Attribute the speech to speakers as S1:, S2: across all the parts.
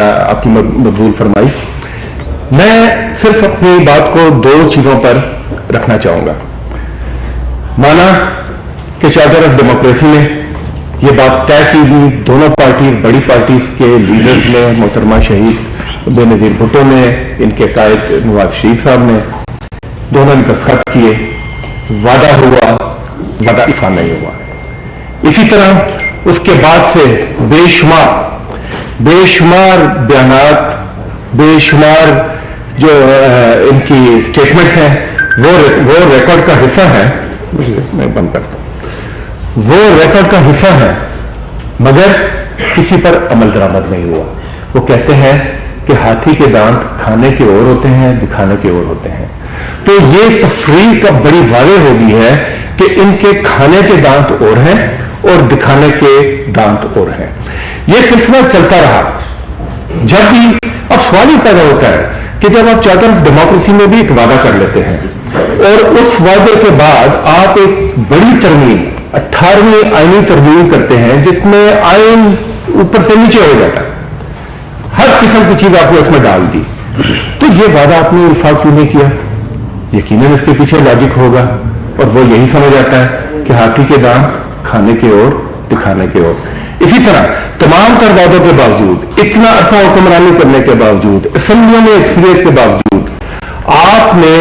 S1: آپ کی مقبول فرمائی. میں صرف اپنی بات کو دو چیزوں پر رکھنا چاہوں گا. مانا کہ چارٹر آف ڈیموکریسی میں یہ بات طے کی گئی, دونوں پارٹیز, بڑی پارٹیز کے لیڈرز نے, محترمہ شہید بے نظیر بھٹو نے, ان کے قائد نواز شریف صاحب نے, دونوں نے دستخط کیے, وعدہ ہوا, وعدہ ایفا نہیں ہوا. اسی طرح اس کے بعد سے بے شمار بیانات, بے شمار جو ان کی اسٹیٹمنٹس ہیں وہ ریکارڈ کا حصہ ہے. میں بند کرتا ہوں. وہ ریکارڈ کا حصہ ہے مگر کسی پر عمل درآمد نہیں ہوا. وہ کہتے ہیں کہ ہاتھی کے دانت کھانے کے اور ہوتے ہیں, دکھانے کے اور ہوتے ہیں. تو یہ تفریح کا بڑی واضح ہو گئی ہے کہ ان کے کھانے کے دانت اور ہیں اور دکھانے کے دانت اور ہیں. یہ سلسلہ چلتا رہا. جب بھی اب سوال یہ پیدا ہوتا ہے کہ جب آپ چارٹر آف ڈیموکریسی میں بھی ایک وعدہ کر لیتے ہیں اور اس وعدے کے بعد آپ ایک بڑی ترمیم, 18ویں آئینی ترمیم کرتے ہیں جس میں آئین اوپر سے نیچے ہو جاتا ہے, ہر قسم کی چیز آپ کو اس میں ڈال دی, تو یہ وعدہ آپ نے الفاظ کیوں نہیں کیا؟ یقیناً اس کے پیچھے لاجک ہوگا اور وہ یہی سمجھ آتا ہے کہ ہاتھی کے دانت کھانے کے اور دکھانے کے اور. اسی طرح تمام تر وعدوں کے باوجود, اتنا عرصہ حکمرانی کرنے کے باوجود, اسمبلیوں میں اکثریت کے باوجود آپ نے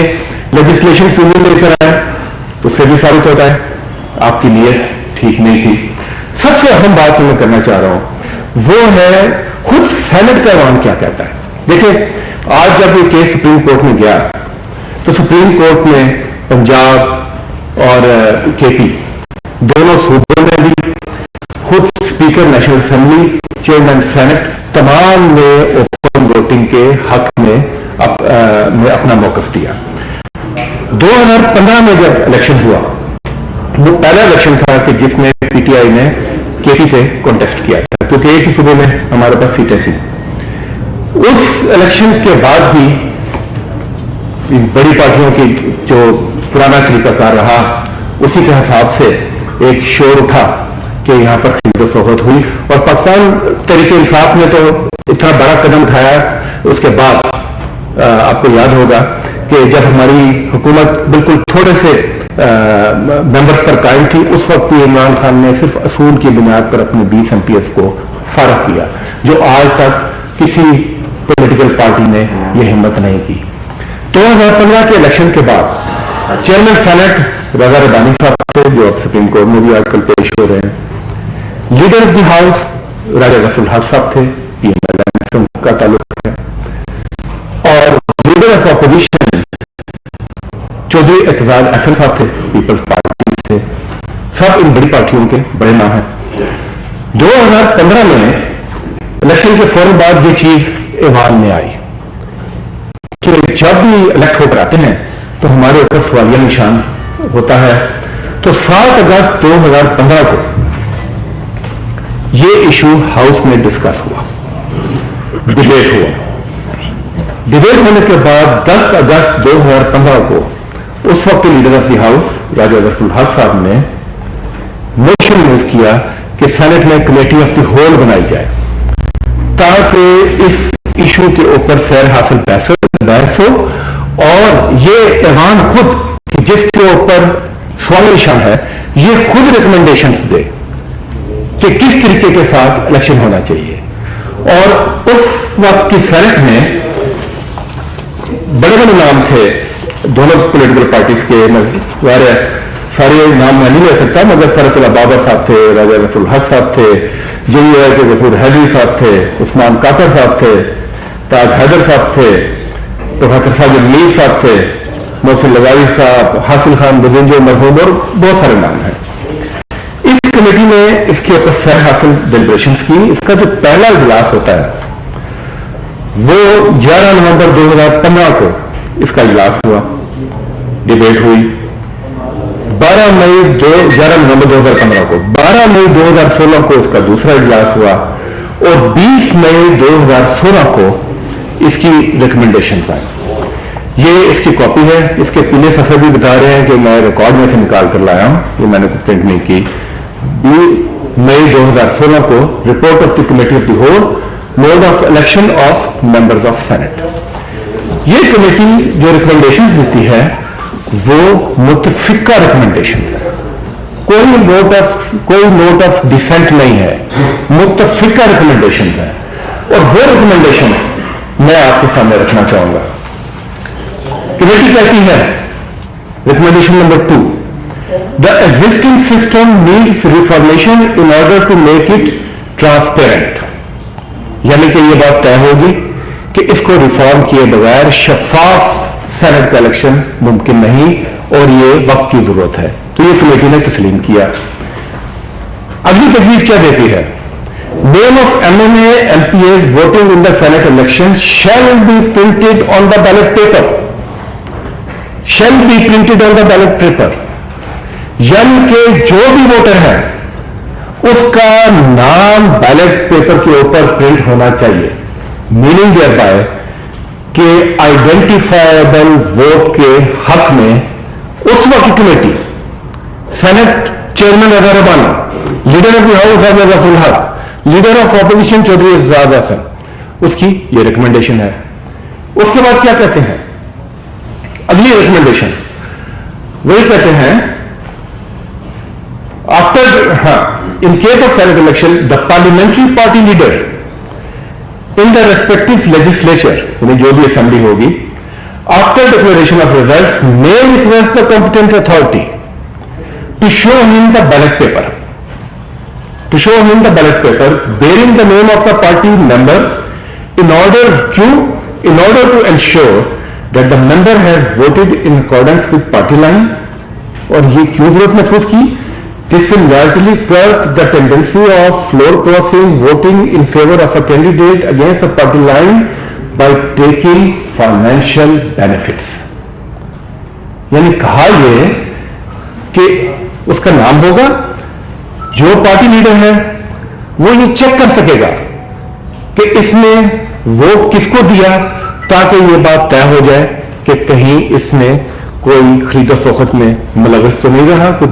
S1: لیجسلیشن کیوں نہیں لے کر آئے؟ اس سے بھی ثابت ہوتا ہے آپ کی نیت ٹھیک نہیں تھی. سب سے اہم بات میں کرنا چاہ رہا ہوں وہ ہے خود سینٹ کا ایوان کیا کہتا ہے. دیکھیں, آج جب یہ کیس سپریم کورٹ میں گیا تو سپریم کورٹ میں پنجاب اور کے پی دونوں صوبوں میں بھی خود speaker national assembly, chairman senate, تمام نے اوپن ووٹنگ کے حق میں اپنا موقف دیا. 2015 میں جب الیکشن ہوا, وہ پہلا الیکشن تھا کہ جس میں پی ٹی آئی نے کے پی سے کانٹیسٹ کیا تھا کیونکہ ایک ہی صوبے میں ہمارے پاس سیٹیں تھیں. اس الیکشن کے بعد بھی بڑی پارٹیوں کی جو پرانا طریقہ کار رہا اسی کے حساب سے ایک شور اٹھا کہ یہاں پر خرید و فروخت ہوئی, اور پاکستان تحریک انصاف نے تو اتنا بڑا قدم اٹھایا. اس کے بعد آپ کو یاد ہوگا کہ جب ہماری حکومت بالکل تھوڑے سے ممبرز پر قائم تھی اس وقت بھی عمران خان نے صرف اصول کی بنیاد پر اپنے 20 ایم پی ایس کو فارغ کیا, جو آج تک کسی پولیٹیکل پارٹی نے یہ ہمت نہیں کی. 2015 کے الیکشن کے بعد چیئرمین سینٹ رضا ربانی صاحب تھے جو اب سپریم کورٹ میں بھی آج کل پیش ہو رہے ہیں. لیڈر آف دی ہاؤس راجہ غفر الحق صاحب تھے, پی ایم ایل کا تعلق ہے, اور leader of opposition Chaudhry Aitzaz Ahsan صاحب تھے, پیپلز پارٹی سے. سب ان بڑی پارٹیوں کے بڑے نام ہیں. 2015 میں الیکشن کے فوراً بعد یہ چیز ایوان میں آئی کہ جب بھی الیکٹ ہو کر آتے ہیں تو ہمارے اوپر سوالیہ نشان ہوتا ہے. تو 7 اگست 2015 کو یہ ایشو ہاؤس میں ڈسکس ہوا, ڈیبیٹ ہوا. ڈیبیٹ ہونے کے بعد 10 اگست 2015 کو اس وقت لیڈر آف دی ہاؤس راجہ غفر الحق صاحب نے موشن موو کیا کہ سینٹ میں کمیٹی آف دی ہول بنائی جائے تاکہ اس ایشو کے اوپر سیر حاصل بحث ہو, اور یہ ایوان خود جس کے اوپر سوال نشان ہے یہ خود ریکمنڈیشنز دے کہ کس طریقے کے ساتھ الیکشن ہونا چاہیے. اور اس وقت کی سینٹ میں بڑے بڑے نام تھے دونوں پولیٹیکل پارٹیز کے. سارے نام میں نہیں لے سکتا مگر فرت اللہ بابر صاحب تھے, راجہ غفر الحق صاحب تھے, جے یو آئی کے غفور حیدری صاحب تھے, عثمان کاکر صاحب تھے, تاج حیدر صاحب تھے, پروفیسر ساجد میر صاحب تھے, محسن لغاری صاحب, حاصل خان بزنجو مرحوم, اور بہت سارے نام ہیں. اس کمیٹی نے اس کے اوپر سیر حاصل ڈیلیبریشنز کی. اس کا جو پہلا اجلاس ہوتا ہے وہ 11 نومبر 2015 کو اس کا اجلاس ہوا, ڈیبیٹ ہوئی. 11 نومبر 2015 کو 12 مئی 2016 کو اس کا دوسرا اجلاس ہوا, اور 20 مئی 2016 کو اس کی ریکمنڈیشن آئی. یہ اس کی کاپی ہے, اس کے پچھلے صفحے بھی بتا رہے ہیں کہ میں ریکارڈ میں سے نکال کر لایا ہوں, یہ میں نے پرنٹ نہیں کی. 20 مئی 2016 کو report of the committee of the whole mode of election of members of Senate. ये कमेटी जो रिकमेंडेशन देती है वो मुतफिका रिकमेंडेशन है, कोई नोट ऑफ डिसेंट नहीं है, मुतफिका रिकमेंडेशन है। और वो रिकमेंडेशन मैं आपके सामने रखना चाहूंगा। कमेटी कहती है, recommendation number 2, the existing system needs reformation in order to make it transparent. यानी कि यह बात तय होगी कि इसको रिफॉर्म किए बगैर शफाफ सेनेट का इलेक्शन मुमकिन नहीं और ये वक्त की जरूरत है। तो ये कमेटी ने तस्लीम किया। अगली तजवीज क्या देती है? Name of MNA MPS voting in the senate election shall be printed on the ballot paper, shall be printed on the ballot paper. यानी कि जो भी वोटर है उसका नाम बैलेट पेपर के ऊपर प्रिंट होना चाहिए। मीनिंग देयर बाय कि आइडेंटिफाइबल वोट के हक में उस वक्त committee senate chairman Raza Rabbani, leader of the house है रफुल Haq, leader of opposition Chaudhry Aitzaz Ahsan, उसकी ये रिकमेंडेशन है। उसके बाद क्या कहते हैं अगली रिकमेंडेशन? वही कहते हैं after in case of senate election the parliamentary party leader in the respective legislature, यानी जो भी असेंबली होगी, after declaration of results may request the competent authority to show him the ballot paper, bearing the name of the party member in order to ensure that the member has voted in accordance with party line. और ये क्यों जरूरत महसूस की? This will largely curb the tendency of floor crossing voting in favor of a candidate against the party line by taking financial benefits. यानी कहा ये कि उसका नाम होगा, जो पार्टी लीडर है वो ये चेक कर सकेगा कि इसने वोट किसको दिया, ताकि ये बात तय हो जाए कि कहीं इसने कोई खरीदो फरोख्त में मुलव्वस तो नहीं रहा, कुछ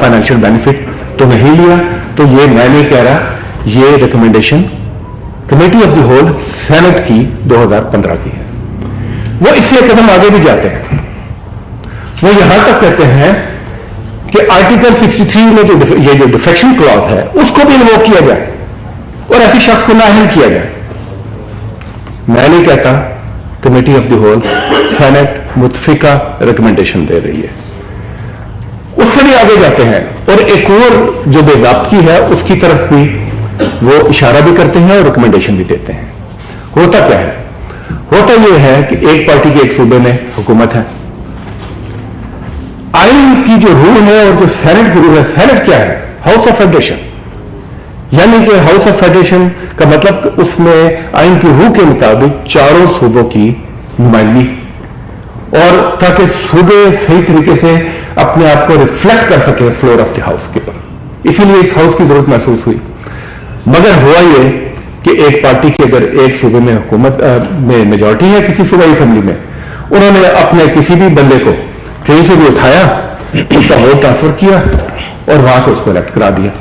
S1: फाइनेंशियल बेनिफिट तो नहीं लिया। तो ये मैं नहीं कह रहा, ये recommendation committee of the whole senate की 2015 की है। वो इससे कदम आगे भी जाते हैं, वो यहां तक कहते हैं कि आर्टिकल 63 में ये जो डिफेक्शन क्लॉज है उसको भी इन्वोक किया जाए और ऐसे शख्स को नाअहल किया जाए। मैं नहीं कहता, committee of the whole senate मुतफिका रिकमेंडेशन दे रही है। उससे भी आगे जाते हैं और एक और जो बेज़ाब्तगी है उसकी तरफ भी वो इशारा भी करते हैं और रिकमेंडेशन भी देते हैं। होता क्या है? होता यह है कि एक पार्टी के एक सूबे में हुकूमत है, आइन की जो रूल है और जो सेनेट की रूल है, सेनेट क्या है? House of federation. यानी कि हाउस ऑफ फेडरेशन का मतलब उसमें आइन की रूह के मुताबिक चारों सूबों की नुमाइंदगी, और ताकि सूबे सही तरीके से अपने आप को रिफ्लेक्ट कर सके फ्लोर ऑफ द हाउस के ऊपर। इसीलिए इस हाउस की जरूरत महसूस हुई। मगर हुआ ये कि एक पार्टी की अगर एक सूबे में हुकूमत में मेजॉरिटी है किसी सूबाई असेंबली में, उन्होंने अपने किसी भी बंदे को कहीं से भी उठाया, उसका वोट ट्रांसफर किया और वहां से उसको इलेक्ट करा दिया।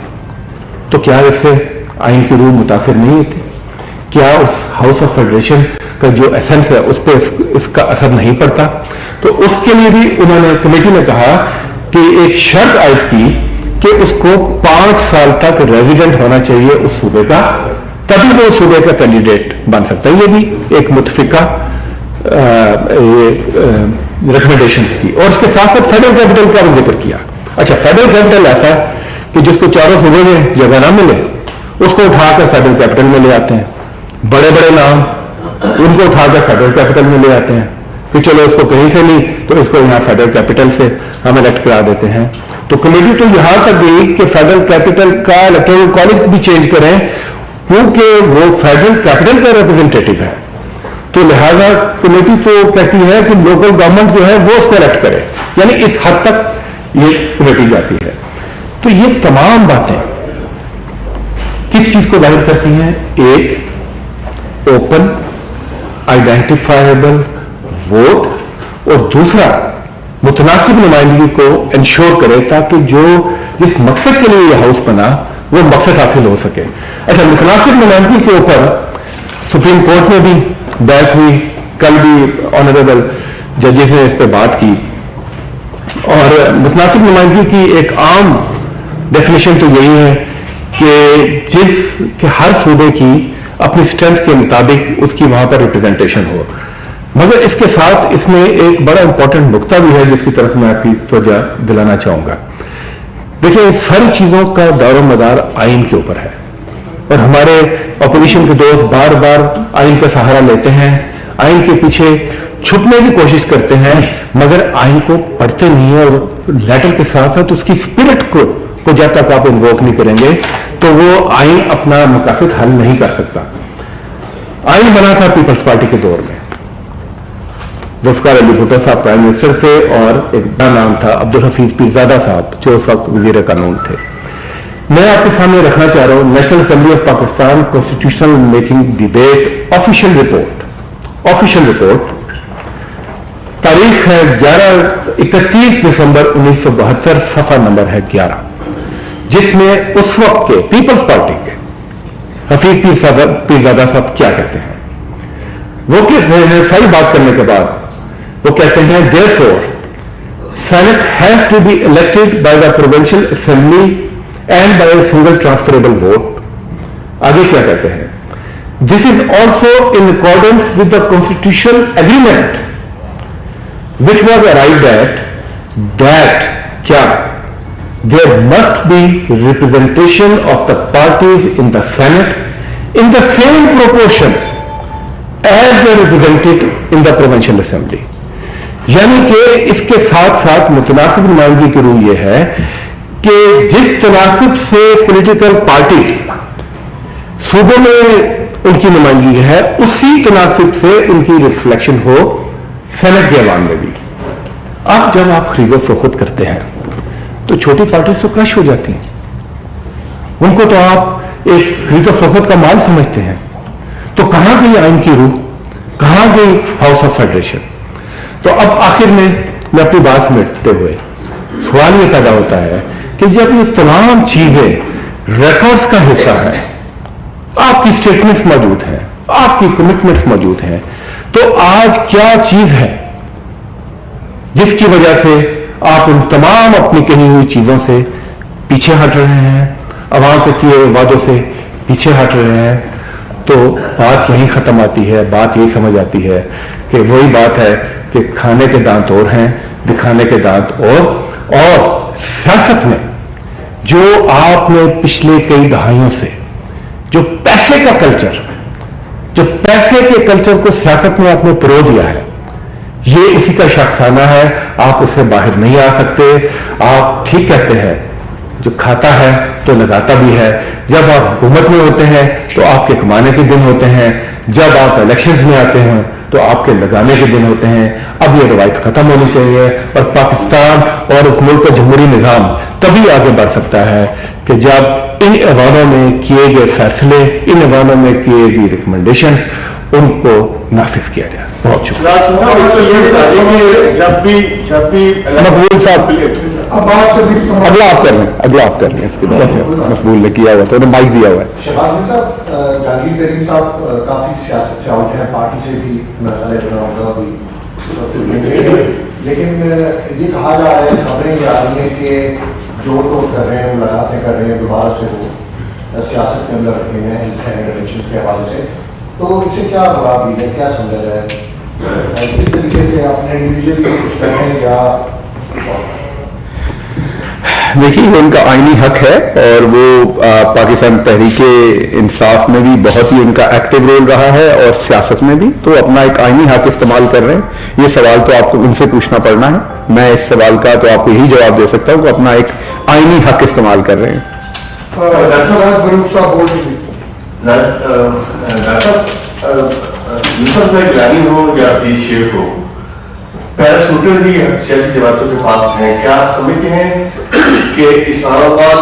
S1: तो क्या इससे आइन की रूह मुतासिर नहीं होती? क्या उस हाउस ऑफ फेडरेशन का जो एसेंस है उस पर इसका असर नहीं पड़ता? तो उसके लिए भी उन्होंने कमेटी ने कहा कि एक शर्त आयद की कि उसको 5 साल तक रेजिडेंट होना चाहिए उस सूबे का, तभी वो सूबे का कैंडिडेट बन सकता है। ये भी एक मुतफिका रिकमेंडेशन थी। और इसके साथ साथ फेडरल कैपिटल का भी जिक्र किया। अच्छा, फेडरल कैपिटल ऐसा कि जिसको चारों सूबे में जगह ना मिले उसको उठाकर फेडरल कैपिटल में ले आते हैं। बड़े बड़े नाम उनको उठाकर फेडरल कैपिटल में ले आते हैं कि चलो इसको कहीं से नहीं तो इसको यहाँ फेडरल कैपिटल से हम इलेक्ट करा देते हैं। तो कमेटी तो यहां तक गई कि फेडरल कैपिटल का इलेक्टोरल कॉलेज भी चेंज करें, क्योंकि वो फेडरल कैपिटल का रिप्रेजेंटेटिव है। तो लिहाजा कमेटी तो कहती है कि लोकल गवर्नमेंट जो है वो उसको इलेक्ट करे, यानी इस हद तक ये कमेटी जाती है। तो ये तमाम बातें किस चीज को जाहिर करती हैं? एक ओपन आइडेंटिफाइबल वोट, और दूसरा मुतनासिब नुमाइंदगी को इंश्योर करे ताकि जो जिस मकसद के लिए यह हाउस बना वो मकसद हासिल हो सके। अच्छा, मुतनासिब नुमाइंदगी के ऊपर सुप्रीम कोर्ट में भी बहस हुई, कल भी ऑनरेबल जजेस ने इस पर बात की, और मुतनासिब नुमाइंदगी की एक आम डेफिनेशन तो यही है कि हर सूबे की अपनी स्ट्रेंथ के मुताबिक उसकी वहां पर रिप्रेजेंटेशन हो। मगर इसके साथ इसमें एक बड़ा इंपॉर्टेंट नुक्ता भी है जिसकी तरफ मैं आपकी तवज्जो दिलाना चाहूंगा। देखिए, इन सारी चीजों का दारो मदार आइन के ऊपर है, और हमारे ऑपोजिशन के दोस्त बार बार आइन का सहारा लेते हैं, आइन के पीछे छुपने की कोशिश करते हैं, मगर आइन को पढ़ते नहीं है, और लेटर के साथ साथ उसकी स्पिरिट को जब तक आप इन्वोक नहीं करेंगे तो वो आइन अपना मकासद हल नहीं कर सकता। आइन बना था पीपल्स पार्टी के दौर में, जुल्फकार अली भुट्टो साहब प्राइम मिनिस्टर थे, और एक बड़ा नाम था अब्दुल हफीज पीरजादा साहब जो उस वक्त वजीर कानून थे। मैं आपके सामने रखना चाह रहा हूं national assembly of Pakistan constitutional making debate official report, तारीख है 31 दिसंबर 1972, सफा नंबर है 11, जिसमें उस वक्त के पीपल्स पार्टी के हफीज पीरजादा साहब क्या कहते हैं। वो कहते हैं, सारी बात करने के बाद वो कहते हैं, therefore Senate has to be elected by the provincial assembly and by a single transferable vote। आगे क्या कहते हैं, this is also in accordance with the constitutional agreement which was arrived at that क्या there must be representation of the parties in the Senate in the same proportion as they represented in the provincial assembly। यानी कि इसके साथ साथ मुतनासिब नुमाइंदगी की रूह यह है कि जिस तनासिब से पॉलिटिकल पार्टीज सूबे में उनकी नुमाइंदगी है, उसी तनासिब से उनकी रिफ्लेक्शन हो सेनेट के अवाम में भी। अब जब आप खरीदो फरोख्त करते हैं तो छोटी पार्टीज तो क्रश हो जाती हैं, उनको तो आप एक खरीदो फरोख्त का माल समझते हैं। तो कहां गई आइन की रूह, कहां गई हाउस ऑफ फेडरेशन। तो अब आखिर में मैं अपनी बात समेटते हुए सवाल यह पैदा होता है कि जब ये तमाम चीजें रिकॉर्ड्स का हिस्सा है, आपकी स्टेटमेंट्स मौजूद हैं, आपकी कमिटमेंट्स मौजूद हैं, तो आज क्या चीज है जिसकी वजह से आप उन तमाम अपनी कही हुई चीजों से पीछे हट रहे हैं, आवाम से किए हुए वादों से पीछे हट रहे हैं। तो बात यही खत्म आती है, बात यही समझ आती है कि वही बात है कि खाने के दांत और हैं, दिखाने के दांत और सियासत में जो आपने पिछले कई दहाइयों से जो पैसे का कल्चर, जो पैसे के कल्चर को सियासत में आपने परो दिया है, ये उसी का शख्साना है। आप उससे बाहर नहीं आ सकते। आप ठीक कहते हैं, जो खाता है तो लगाता भी है। जब आप हुकूमत में होते हैं तो आपके कमाने के दिन होते हैं, जब आप इलेक्शंस में आते हैं तो आपके लगाने के दिन होते हैं। अब ये रवायत खत्म होनी चाहिए, और पाकिस्तान और उस मुल्क का जमहूरी निज़ाम तभी आगे बढ़ सकता है कि जब इन ऐवानों में किए गए फैसले, इन ऐवानों में किए गई रिकमेंडेशन उनको नाफिज किया जाए। बहुत शुक्रिया। जब भी मकबूल साहब, अगला आप कर लें इसके बाद से मकबूल ने किया हुआ, तो उन्हें माइक दिया हुआ है।
S2: शहबाज साहब, जहांगीर तरीन साहब काफी सियासत से आउट है, पार्टी से भी मरहले बना होगा अभी, लेकिन ये कहा जा रहा है, खबरें ये आ रही है कि जोड़ तोड़ कर रहे हैं, लगाते कर रहे हैं, दोबारा से वो सियासत के अंदर रखे हैं इलेक्शन के हवाले से। तो इससे क्या जवाब दी है, क्या समझा जाए, किस तरीके से अपने इंडिविजुअली कुछ करें या?
S3: देखिए, ये उनका आईनी हक है, और वो पाकिस्तान तहरीके इंसाफ में भी बहुत ही उनका एक्टिव रोल रहा है, और सियासत में भी, तो अपना एक आईनी हक इस्तेमाल कर रहे हैं। ये सवाल तो आपको उनसे पूछना पड़ना है, मैं इस सवाल का तो आपको यही जवाब दे सकता हूँ कि अपना एक आईनी हक इस्तेमाल कर रहे हैं।
S4: पैराशूटर ही सियासी जमातों के पास हैं। क्या आप समझते हैं कि इस्लामाबाद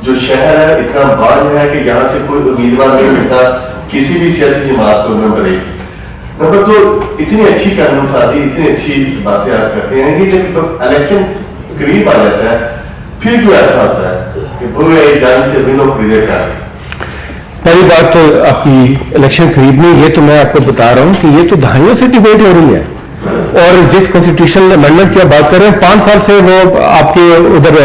S4: जो शहर है इतना बड़ा है कि यहाँ से कोई उम्मीदवार नहीं मिलता किसी भी सियासी जमात को नंबर एक? नंबर दो, इतनी अच्छी कानून साजी, इतनी अच्छी बातें आप करते हैं कि जब इलेक्शन करीब आ जाता है फिर क्यों ऐसा होता है कि वो जानते बिनो खरीदे का?
S1: पहली बात तो आपकी इलेक्शन खरीदनी, ये तो मैं आपको बता रहा हूं कि ये तो दहाइयों से डिबेट हो रही है, और जिस कॉन्स्टिट्यूशनल अमेंडमेंट की आप बात कर रहे हैं 5 साल से वो आपके उधर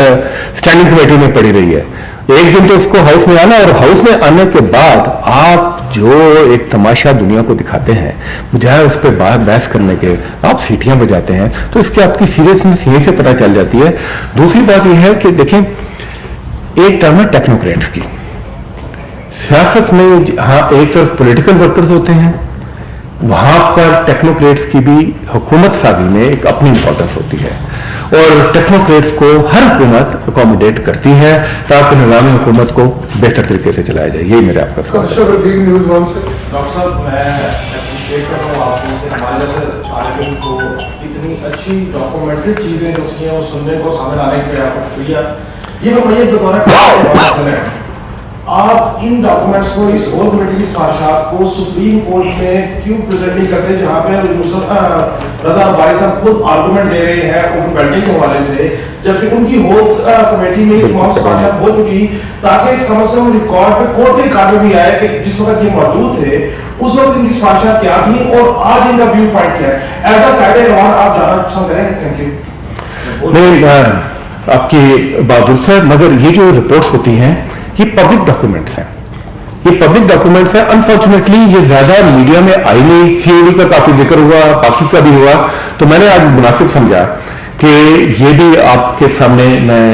S1: स्टैंडिंग कमेटी में पड़ी रही है। एक दिन तो उसको हाउस में आना, और हाउस में आने के बाद आप जो एक तमाशा दुनिया को दिखाते हैं, बजाय उस पर बहस करने के आप सीटियां बजाते हैं, तो इसकी आपकी सीरियसनेस यहीं से पता चल जाती है। दूसरी बात यह है कि देखें, एक टर्म है टेक्नोक्रेट्स की सियासत में। हाँ, एक तरफ पॉलिटिकल वर्कर्स होते हैं, वहां पर टेक्नोक्रेट्स की भी हुकूमत साजी में एक अपनी इंपॉर्टेंस होती है, और टेक्नोक्रेट्स को हर हुकूमत अकोमोडेट करती है ताकि निज़ाम हुकूमत को बेहतर तरीके से चलाया जाए। यही मेरा आपका सवाल है।
S5: डॉक्टर साहब, मैं अप्रिशिएट कर रहा हूँ आपको कि हमारे जैसे आर्टिकल को इतनी अच्छी डॉक्यूमेंटेड चीज़ें जो उसकी हैं वो सुनने को सामने लाने के लिए आपको शुक्रिया। ये बताइए दोबारा, आप इन डॉक्यूमेंट्स को, इस होल कमेटी की सिफारिशात को सुप्रीम कोर्ट में क्यों प्रेजेंट नहीं करते, जहाँ पे रजा बारी साहब खुद आर्गूमेंट दे रहे हैं ओपन बेल्टिंग के हवाले से, जबकि उनकी होल कमेटी में तमाम सिफारिशात हो चुकी, ताकि कम से कम रिकॉर्ड पे, कोर्ट के रिकॉर्ड में भी आए कि जिस वक्त ये मौजूद थे उस वक्त इनकी सिफारिशात क्या थी और आज इनका व्यू पॉइंट क्या है। एज अ कायदे रवान आप जाना पसंद करेंगे? Thank you.
S1: नहीं, आपकी बहादुर साहब, मगर ये जो रिपोर्ट्स होती हैं ये पब्लिक डॉक्यूमेंट्स हैं, ये पब्लिक डॉक्यूमेंट्स हैं। अनफॉर्चुनेटली ये ज्यादा मीडिया में आई नहीं। सीओडी का काफी जिक्र हुआ, बाकी का भी हुआ, तो मैंने आज मुनासिब समझा कि ये भी आपके सामने मैं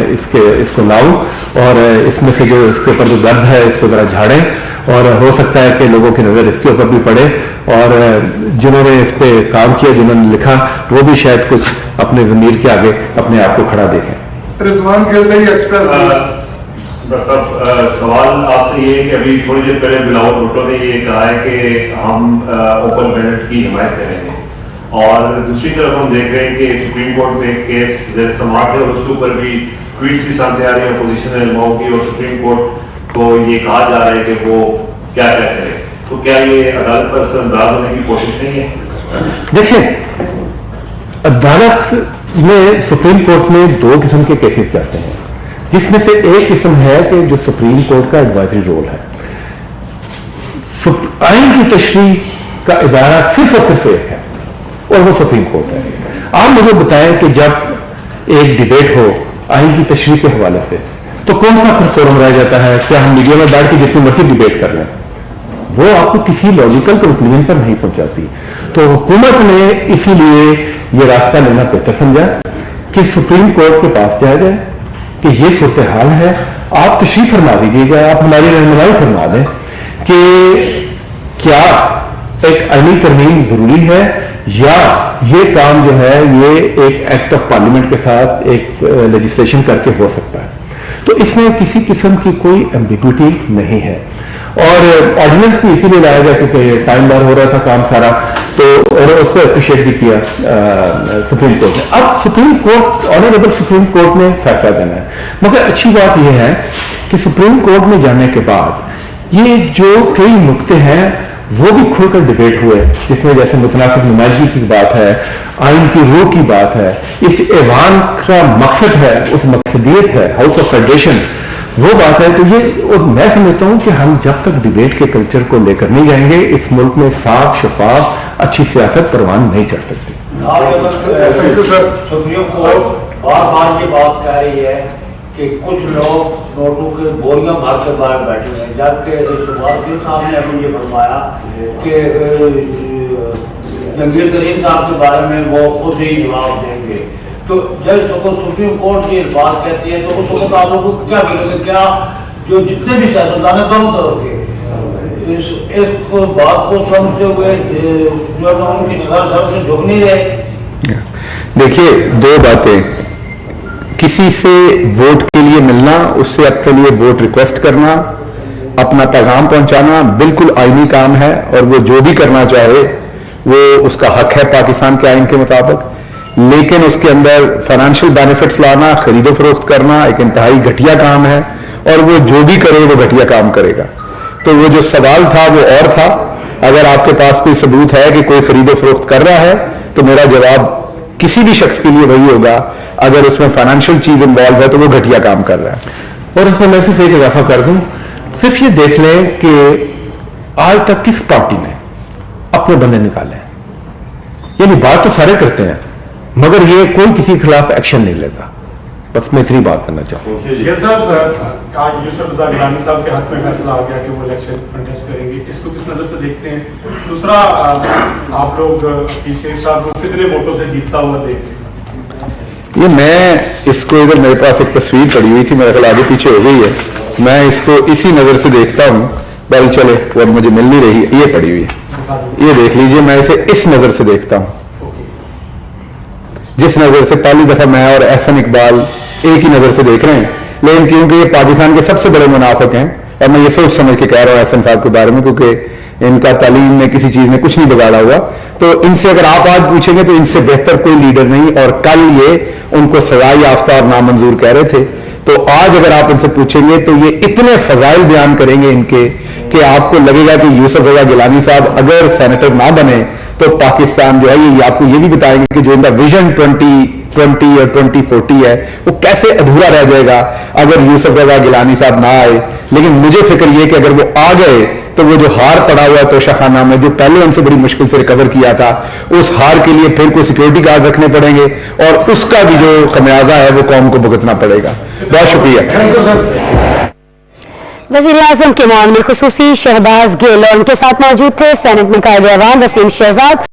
S1: इसको लाऊं, और इसमें से जो इसके ऊपर जो दर्द है इसको जरा झाड़ें, और हो सकता है कि लोगों की नजर इसके ऊपर भी पड़े, और जिन्होंने इस पे काम किया, जिन्होंने लिखा, वो भी शायद कुछ अपने ज़मीर के आगे अपने आप को खड़ा देखें।
S6: रिजवान गिलज़ई एक्सप्रेस।
S7: डॉक्टर साहब, सवाल आपसे ये है कि अभी थोड़ी देर पहले बिलावल भुट्टो ने ये कहा है कि हम ओपन बैलेट की हिमायत करेंगे, और दूसरी तरफ हम देख रहे हैं कि सुप्रीम कोर्ट में एक केस जैसे समाप्त है और उसके ऊपर भी ट्वीट्स भी सामने आ रही है अपोजिशन रहनुमाओं की, और सुप्रीम कोर्ट को ये कहा जा रहा है कि वो क्या क्या करे। तो क्या ये अदालत पर असरअंदाज होने की कोशिश नहीं है?
S1: देखिए, अदालत में सुप्रीम कोर्ट में 2 किस्म के केसेस जाते हैं, जिसमें से एक किस्म है कि जो सुप्रीम कोर्ट का एडवाइजरी रोल है। आइन की तशरीह का इदारा सिर्फ और सिर्फ एक है, और वो सुप्रीम कोर्ट है। आप मुझे बताएं कि जब एक डिबेट हो आइन की तशरीह के हवाले से, तो कौन सा फिर फोरम रह जाता है? क्या हम मीडिया में बैठ के जितनी मर्जी डिबेट कर लें, वो आपको किसी लॉजिकल कंक्लूजन पर नहीं पहुंचाती। तो हुकूमत ने इसीलिए ये रास्ता लेना बेहतर समझा कि सुप्रीम कोर्ट के पास जाया जाए कि ये सूरत हाल है, आप तशरीफ फरमा दीजिएगा, आप हमारी रहनुमाई फरमा दें कि क्या एक आईनी तरमीम जरूरी है, या ये काम जो है ये एक एक्ट ऑफ पार्लियामेंट के साथ एक लेजिस्लेशन करके हो सकता है। तो इसमें किसी किस्म की कोई एम्बिग्विटी नहीं है, और ऑर्डिनेंस भी इसीलिए लाया गया क्योंकि टाइम बार हो रहा था काम सारा, तो और उसको अप्रिशिएट भी किया सुप्रीम कोर्ट ने। अब supreme court, honourable supreme court ने फैसला देना है, मगर अच्छी बात यह है कि सुप्रीम कोर्ट में जाने के बाद ये जो कई नुक्ते हैं वो भी खुलकर डिबेट हुए, जिसमें जैसे मुतनासिब नुमाइंदगी की बात है, आइन की रूह की बात है, इस ऐवान का मकसद है, उस मकसदियत है, हाउस ऑफ फेडरेशन, वो बात है। तो ये, और मैं समझता हूं कि हम जब तक डिबेट के कल्चर को लेकर नहीं जाएंगे, इस मुल्क में साफ शफाफ अच्छी सियासत परवान नहीं चढ़ सकती।
S8: सुप्रीम कोर्ट बार बार ये बात कह रही है कि कुछ लोग नोटों के बोरियां भर के बाहर बैठे हुए हैं, जबकि सुबार साहब ने अभी ये फरमाया कि जंगीर तरीन साहब के बारे में वो खुद ही जवाब देंगे। तो जब तो सुप्रीम कोर्ट ये बात कहती है तो उस वक्त आप लोगों को क्या करेंगे? क्या जो जितने भी सियासतदान है दोनों तरफ के इस बात को समझते हुए जो उनकी सर से झुक नहीं रहे?
S3: देखिए, 2 बातें, किसी से वोट के लिए मिलना, उससे अपने लिए वोट रिक्वेस्ट करना, अपना पैगाम पहुंचाना बिल्कुल आईनी काम है, और वो जो भी करना चाहे वो उसका हक है पाकिस्तान के आइन के मुताबिक। लेकिन उसके अंदर फाइनेंशियल बेनिफिट्स लाना, खरीदो फरोख्त करना एक इंतहाई घटिया काम है, और वो जो भी करे वो घटिया काम करेगा। तो वो जो सवाल था वो और था। अगर आपके पास कोई सबूत है कि कोई खरीदो फरोख्त कर रहा है, तो मेरा जवाब किसी भी शख्स के लिए वही होगा, अगर उसमें फाइनेंशियल चीज इन्वॉल्व है तो वो घटिया काम कर रहा है।
S1: और इसमें मैं सिर्फ एक इजाफा कर दूं सिर्फ ये देख लें कि आज तक किस पार्टी ने अपने बंदे निकाले हैं। यानी बात तो सारे करते हैं मगर ये कोई किसी के खिलाफ एक्शन नहीं लेता। बस मैं इतनी बात करना चाहूँ।
S9: ये साहब आज यूसुफ रज़ा गिलानी साहब के हक में फैसला आ गया कि वो इलेक्शन कंटेस्ट करेंगे, इसको किस नजर से देखते हैं? दूसरा, आप लोग शेख साहब को कितने वोटों से जीतता हुआ देखते हैं?
S3: ये मैं इसको इधर मेरे पास एक तस्वीर पड़ी हुई थी, मेरे ख्याल आगे पीछे हो गई है, मैं इसको इसी नजर से देखता हूँ। बल चले वो अब मुझे मिल नहीं रही है, ये पड़ी हुई है, ये देख लीजिए। मैं इसे इस नजर से देखता हूँ, जिस नजर से पहली दफा मैं और एहसन इकबाल एक ही नजर से देख रहे हैं। लेकिन क्योंकि ये पाकिस्तान के सबसे बड़े मुनाफिक हैं, और मैं ये सोच समझ के कह रहा हूँ एहसन साहब के बारे में, क्योंकि इनका तालीम में किसी चीज ने कुछ नहीं बिगाड़ा हुआ, तो इनसे अगर आप आज पूछेंगे तो इनसे बेहतर कोई लीडर नहीं। और कल ये उनको सजा याफ्ता और नामंजूर कह रहे थे, तो आज अगर आप इनसे पूछेंगे तो ये इतने फजाइल बयान करेंगे इनके कि आपको लगेगा कि यूसुफ रज़ा गिलानी साहब अगर सेनेटर ना बने तो पाकिस्तान जो है ये आपको ये भी बताएंगे कि जो इनका विजन 2020 और 2040 है वो कैसे अधूरा रह जाएगा अगर यूसुफ रज़ा गिलानी साहब ना आए। लेकिन मुझे फिक्र ये कि अगर वो आ गए तो वो जो हार पड़ा हुआ तोशाखाना में, जो पहले उनसे बड़ी मुश्किल से रिकवर किया था, उस हार के लिए फिर कोई सिक्योरिटी गार्ड रखने पड़ेंगे और उसका भी जो खमियाजा है वो कौम को भुगतना पड़ेगा। बहुत शुक्रिया।
S10: वज़ीर-ए-आज़म के मुआविन खुसूसी शहबाज गिल और उनके साथ मौजूद थे सेनेट में कायदे अवाम वसीम शहजाद।